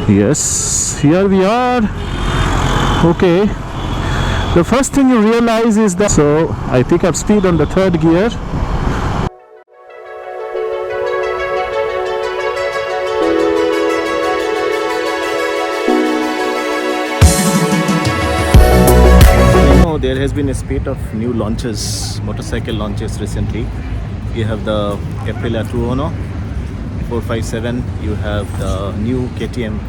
Yes, here we are. Okay, the first thing you realize is that, so I pick up speed on the third gear. There has been a spate of new launches, motorcycle launches recently. You have the Aprilia Tuono 457, you have the new KTM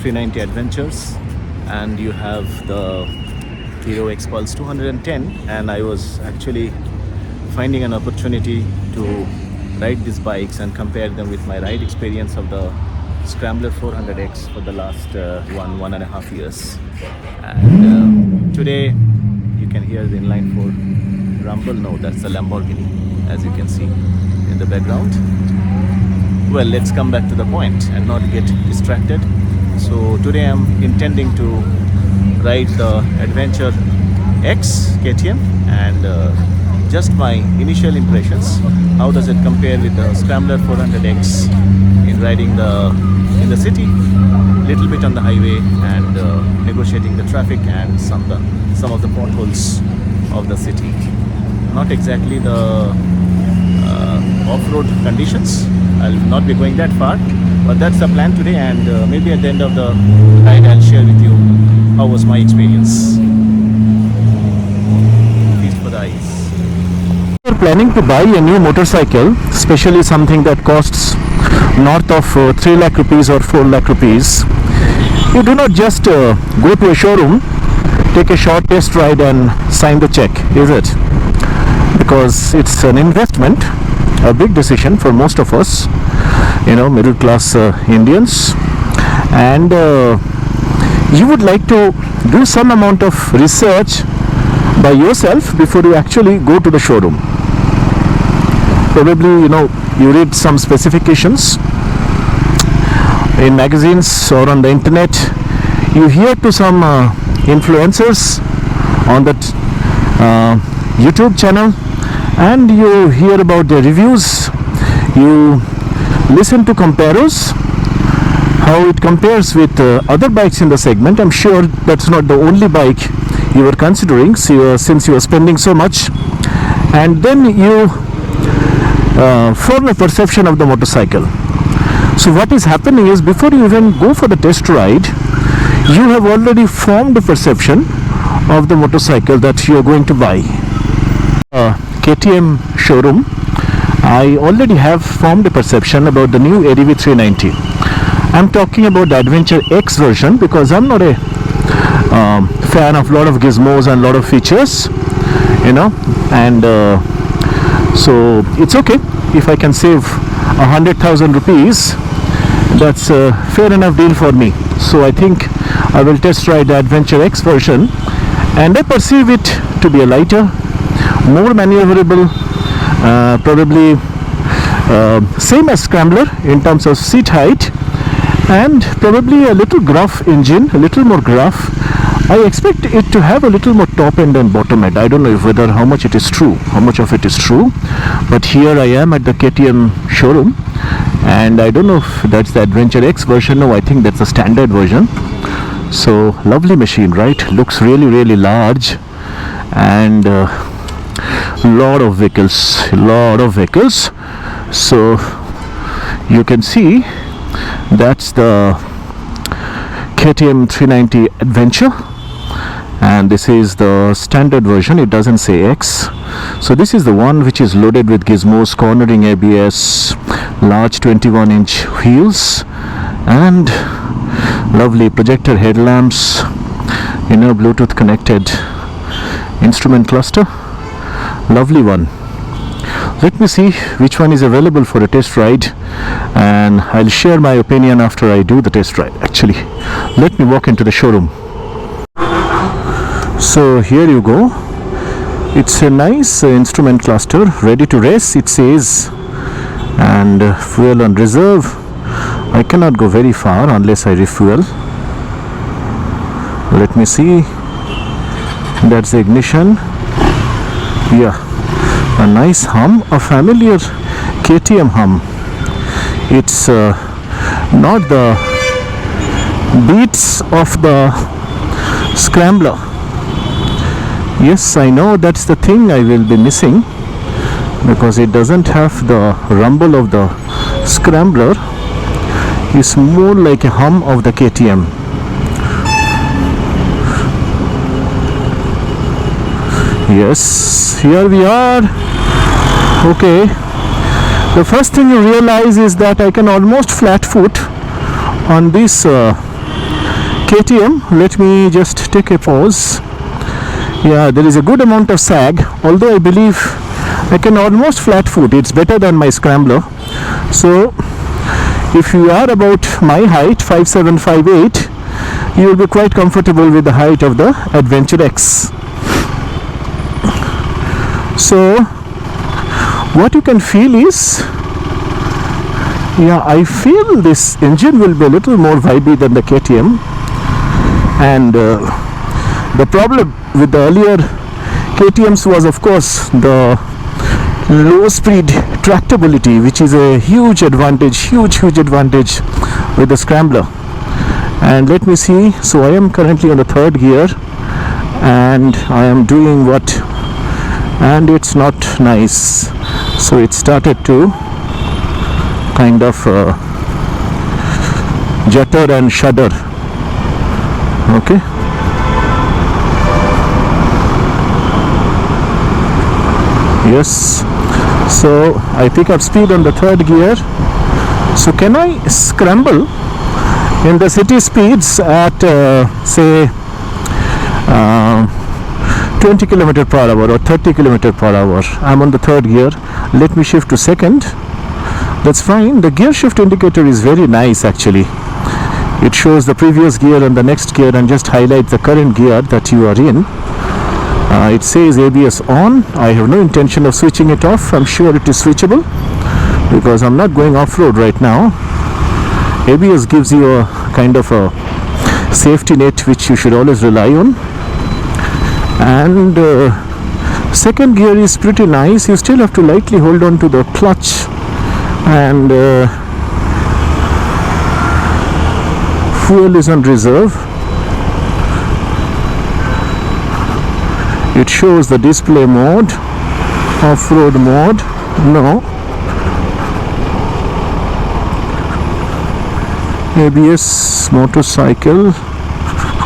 390 Adventures, and you have the Hero X Pulse 210. And I was actually finding an opportunity to ride these bikes and compare them with my ride experience of the Scrambler 400X for the last 1.5 years. And today you can hear the inline 4 rumble. No, that's the Lamborghini, as you can see in the background. Well, let's come back to the point and not get distracted. So today I'm intending to ride the Adventure X KTM, and just my initial impressions. How does it compare with the Scrambler 400X in riding in the city, little bit on the highway, and negotiating the traffic and some of the potholes of the city. Not exactly the off-road conditions. I'll not be going that far, but that's the plan today, and maybe at the end of the ride I'll share with you how was my experience. Feast for the eyes. If you're planning to buy a new motorcycle, especially something that costs north of 3 lakh rupees or 4 lakh rupees, you do not just go to a showroom, take a short test ride and sign the check, is it? Because it's an investment, a big decision for most of us, middle class Indians, and you would like to do some amount of research by yourself before you actually go to the showroom. Probably you read some specifications in magazines or on the internet, you hear to some influencers on that YouTube channel, and you hear about their reviews, you listen to comparos, how it compares with other bikes in the segment. I'm sure that's not the only bike you were considering, since you are spending so much, and then you form a perception of the motorcycle. So what is happening is, before you even go for the test ride, you have already formed a perception of the motorcycle that you are going to buy. KTM showroom, I already have formed a perception about the new ADV 390. I'm talking about the Adventure X version because I'm not a fan of lot of gizmos and lot of features, and so it's okay if I can save 100,000 rupees. That's a fair enough deal for me. So I think I will test ride the Adventure X version, and I perceive it to be a lighter, more maneuverable, probably same as Scrambler in terms of seat height, and probably a little gruff engine, a little more gruff. I expect it to have a little more top end and bottom end. I don't know how much of it is true, but here I am at the KTM showroom, and I don't know if that's the Adventure X version. No, I think that's the standard version. So lovely machine, right? Looks really, really large, and lot of vehicles. So you can see that's the KTM 390 Adventure, and this is the standard version. It doesn't say X. So this is the one which is loaded with gizmos, cornering ABS, large 21-inch wheels, and lovely projector headlamps, Bluetooth connected instrument cluster. Lovely one. Let me see which one is available for a test ride, and I'll share my opinion after I do the test ride. Actually, let me walk into the showroom. So here you go. It's a nice instrument cluster, ready to race it says, and fuel on reserve. I cannot go very far unless I refuel. Let me see. That's the ignition. Yeah, a nice hum, a familiar KTM hum. It's not the beats of the Scrambler. Yes, I know that's the thing I will be missing, because it doesn't have the rumble of the Scrambler. It's more like a hum of the KTM. Yes, here we are. Okay, the first thing you realize is that I can almost flat foot on this KTM. Let me just take a pause. Yeah, there is a good amount of sag, although I believe I can almost flat foot. It's better than my Scrambler. So if you are about my height, 5'7", 5'8", you will be quite comfortable with the height of the Adventure X. So what you can feel is, yeah, I feel this engine will be a little more vibey than the KTM. And the problem with the earlier KTMs was, of course, the low speed tractability, which is a huge advantage, huge advantage with the Scrambler. And let me see, so I am currently on the third gear and I am doing what, and it's not nice. So it started to kind of jutter and shudder. Okay, yes, so I pick up speed on the third gear. So can I scramble in the city speeds at say 20 km per hour or 30 km per hour? I'm on the third gear. Let me shift to second. That's fine. The gear shift indicator is very nice actually. It shows the previous gear and the next gear and just highlights the current gear that you are in. It says ABS on. I have no intention of switching it off. I'm sure it is switchable because I'm not going off-road right now. ABS gives you a kind of a safety net which you should always rely on. And second gear is pretty nice. You still have to lightly hold on to the clutch, and fuel is on reserve. It shows the display mode, off-road mode, no. ABS, motorcycle.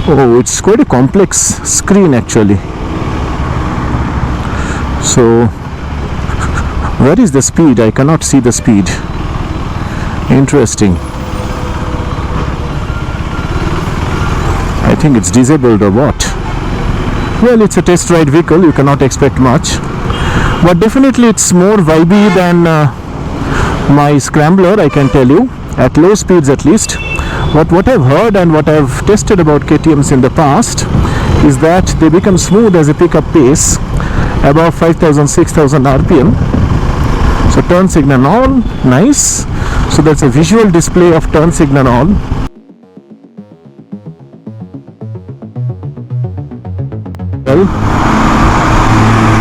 Oh, it's quite a complex screen actually. So where is the speed? I cannot see the speed. Interesting. I think it's disabled or what? Well, it's a test ride vehicle, you cannot expect much, but definitely it's more vibey than my Scrambler, I can tell you, at low speeds at least. But what I've heard and what I've tested about KTMs in the past is that they become smooth as a pickup pace above 5,000, 6,000 RPM. So turn signal on, nice. So that's a visual display of turn signal on. Well,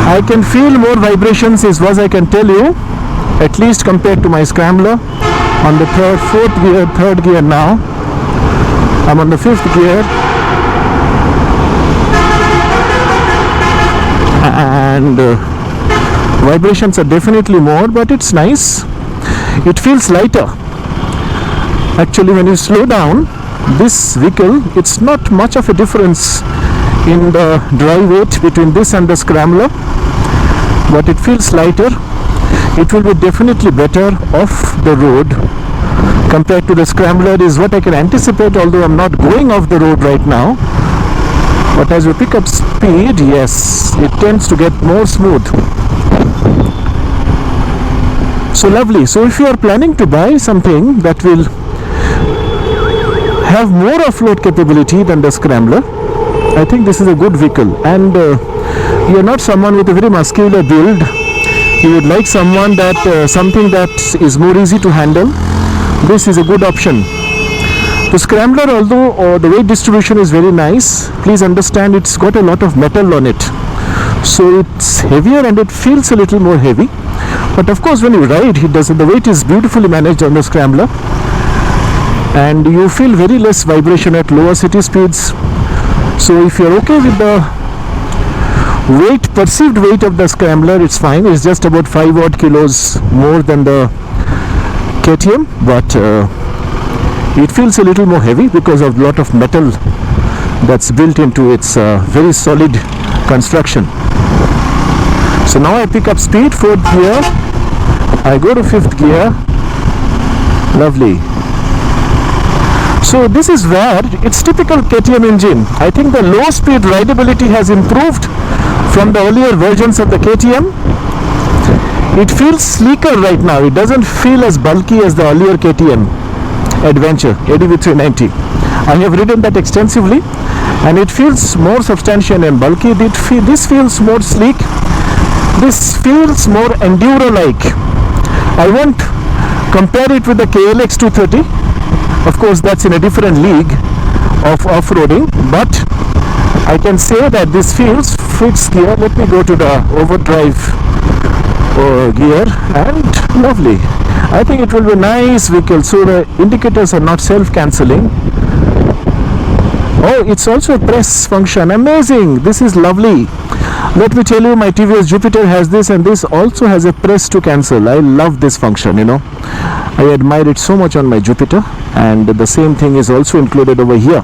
I can feel more vibrations is what I can tell you, at least compared to my Scrambler. On the third gear now. I'm on the fifth gear. And vibrations are definitely more, but it's nice. It feels lighter. Actually, when you slow down this vehicle, it's not much of a difference in the dry weight between this and the Scrambler, but it feels lighter. It will be definitely better off the road compared to the Scrambler is what I can anticipate, although I'm not going off the road right now. But as we pick up speed, yes, it tends to get more smooth. So lovely. So if you are planning to buy something that will have more off-road capability than the Scrambler, I think this is a good vehicle. And you're not someone with a very muscular build. You would like someone that something that is more easy to handle. This is a good option. The Scrambler, although the weight distribution is very nice, please understand it's got a lot of metal on it. So it's heavier and it feels a little more heavy. But of course when you ride, the weight is beautifully managed on the Scrambler, and you feel very less vibration at lower city speeds. So if you're okay with the perceived weight of the Scrambler, it's fine. It's just about 5 odd kilos more than the KTM, but it feels a little more heavy because of a lot of metal that's built into its very solid construction. So now I pick up speed, 4th gear, I go to 5th gear, lovely. So this is where it's typical KTM engine. I think the low speed rideability has improved from the earlier versions of the KTM. It feels sleeker right now. It doesn't feel as bulky as the earlier KTM Adventure ADV 390. I have ridden that extensively, and it feels more substantial and bulky. This feels more sleek. This feels more enduro-like. I won't compare it with the KLX 230. Of course, that's in a different league of off-roading, but I can say that this feels 5th gear. Let me go to the overdrive gear, and lovely. I think it will be a nice vehicle. So the indicators are not self-cancelling. Oh, it's also a press function. Amazing. This is lovely. Let me tell you, my TVS Jupiter has this, and this also has a press to cancel. I love this function, you know. I admire it so much on my Jupiter, and the same thing is also included over here.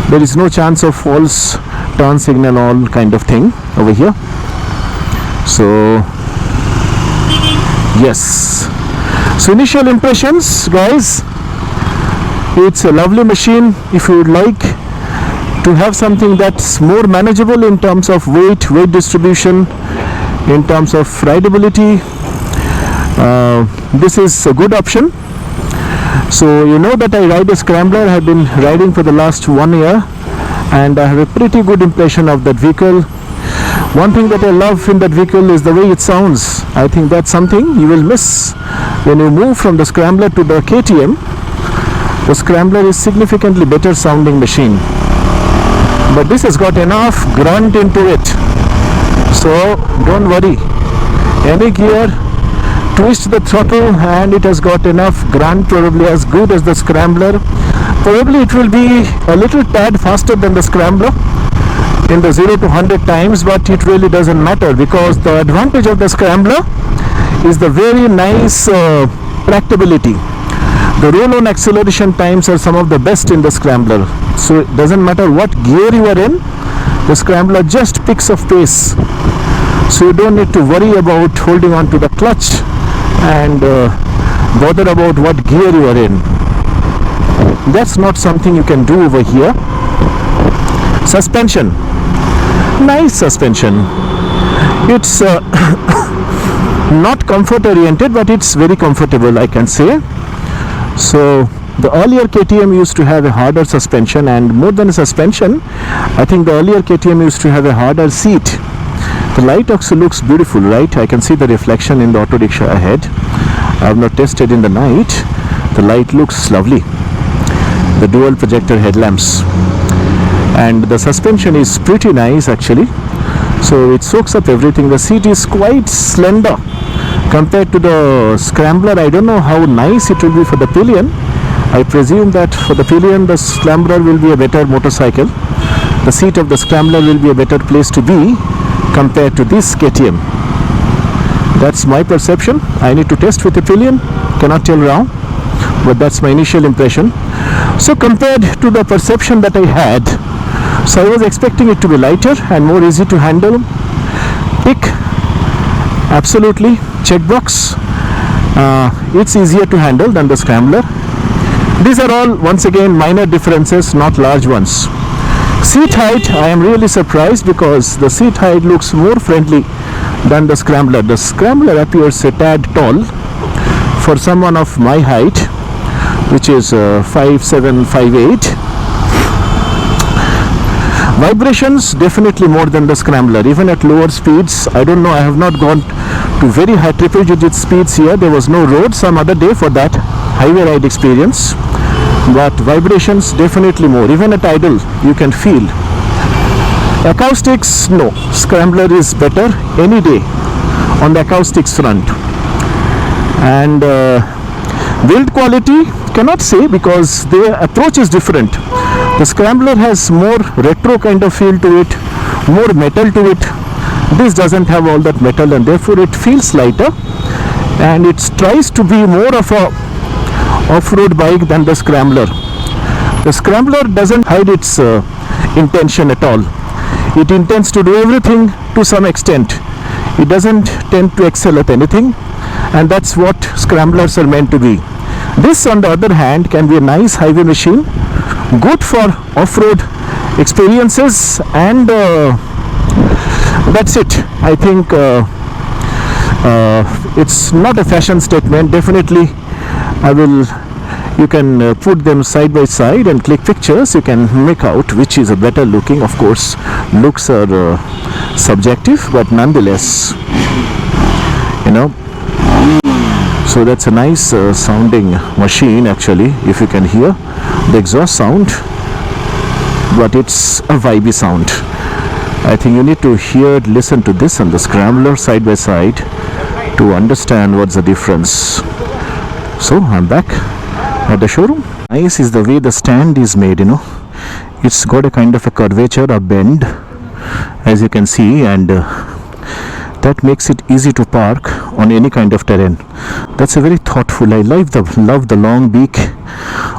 There is no chance of false turn signal, all kind of thing over here. So yes, so initial impressions, guys, it's a lovely machine. If you would like to have something that's more manageable in terms of weight distribution, in terms of rideability, this is a good option. So you know that I ride a Scrambler. I have been riding for the last 1 year, and I have a pretty good impression of that vehicle. One thing that I love in that vehicle is the way it sounds. I think that's something you will miss when you move from the Scrambler to the KTM. The Scrambler is significantly better sounding machine, but this has got enough grunt into it, so don't worry. Any gear, twist the throttle, and it has got enough grunt, probably as good as the Scrambler. Probably it will be a little tad faster than the Scrambler in the 0 to 100 times, but it really doesn't matter, because the advantage of the Scrambler is the very nice tractability. The roll-on acceleration times are some of the best in the Scrambler. So it doesn't matter what gear you are in, the Scrambler just picks up pace. So you don't need to worry about holding on to the clutch and bother about what gear you are in. That's not something you can do over here. Suspension, nice suspension. It's not comfort oriented, but it's very comfortable, I can say. So the earlier KTM used to have a harder suspension, and more than a suspension, I think the earlier KTM used to have a harder seat. The light also looks beautiful, right? I can see the reflection in the auto rickshaw ahead. I have not tested in the night. The light looks lovely. The dual projector headlamps, and the suspension is pretty nice actually. So it soaks up everything. The seat is quite slender compared to the Scrambler. I don't know how nice it will be for the pillion. I presume that for the pillion, the Scrambler will be a better motorcycle. The seat of the Scrambler will be a better place to be compared to this KTM. That's my perception. I need to test with the pillion. Cannot tell now, but that's my initial impression. So compared to the perception that I had, so I was expecting it to be lighter and more easy to handle. Tick, absolutely, checkbox. It's easier to handle than the Scrambler. These are all, once again, minor differences, not large ones. Seat height, I am really surprised, because the seat height looks more friendly than the Scrambler. The Scrambler appears a tad tall for someone of my height, which is 5'7", 5'8". Vibrations definitely more than the Scrambler, even at lower speeds. I don't know, I have not gone to very high triple digit speeds here. There was no road some other day for that highway ride experience, but vibrations definitely more. Even at idle you can feel. Acoustics, no, Scrambler is better any day. on the acoustics front. And build quality cannot say, because their approach is different. The Scrambler has more retro kind of feel to it, more metal to it. This doesn't have all that metal, and therefore it feels lighter, and it tries to be more of a off-road bike than the Scrambler. The Scrambler doesn't hide its intention at all. It intends to do everything to some extent. It doesn't tend to excel at anything, and that's what Scramblers are meant to be. This, on the other hand, can be a nice highway machine, good for off-road experiences, and that's it. I think it's not a fashion statement. Definitely, you can put them side by side and click pictures. You can make out which is a better looking. Of course, looks are subjective, but nonetheless, so that's a nice sounding machine actually, if you can hear the exhaust sound, but it's a vibey sound. I think you need to listen to this and the Scrambler side by side to understand what's the difference. So I'm back at the showroom. Nice is the way the stand is made, it's got a kind of a curvature, a bend, as you can see, and that makes it easy to park on any kind of terrain. That's a very thoughtful. I love the long beak.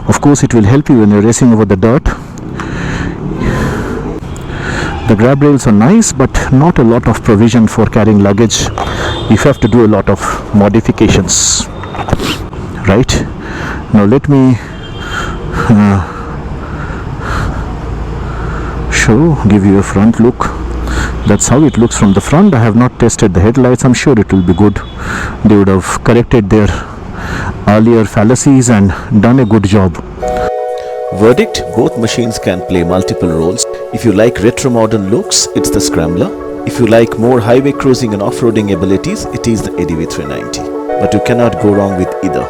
Of course, it will help you when you're racing over the dirt. The grab rails are nice, but not a lot of provision for carrying luggage. You have to do a lot of modifications, right? Now let me give you a front look. That's how it looks from the front. I have not tested the headlights. I'm sure it will be good. They would have corrected their earlier fallacies and done a good job. Verdict: both machines can play multiple roles. If you like retro modern looks, it's the Scrambler. If you like more highway cruising and off-roading abilities, it is the ADV 390. But you cannot go wrong with either.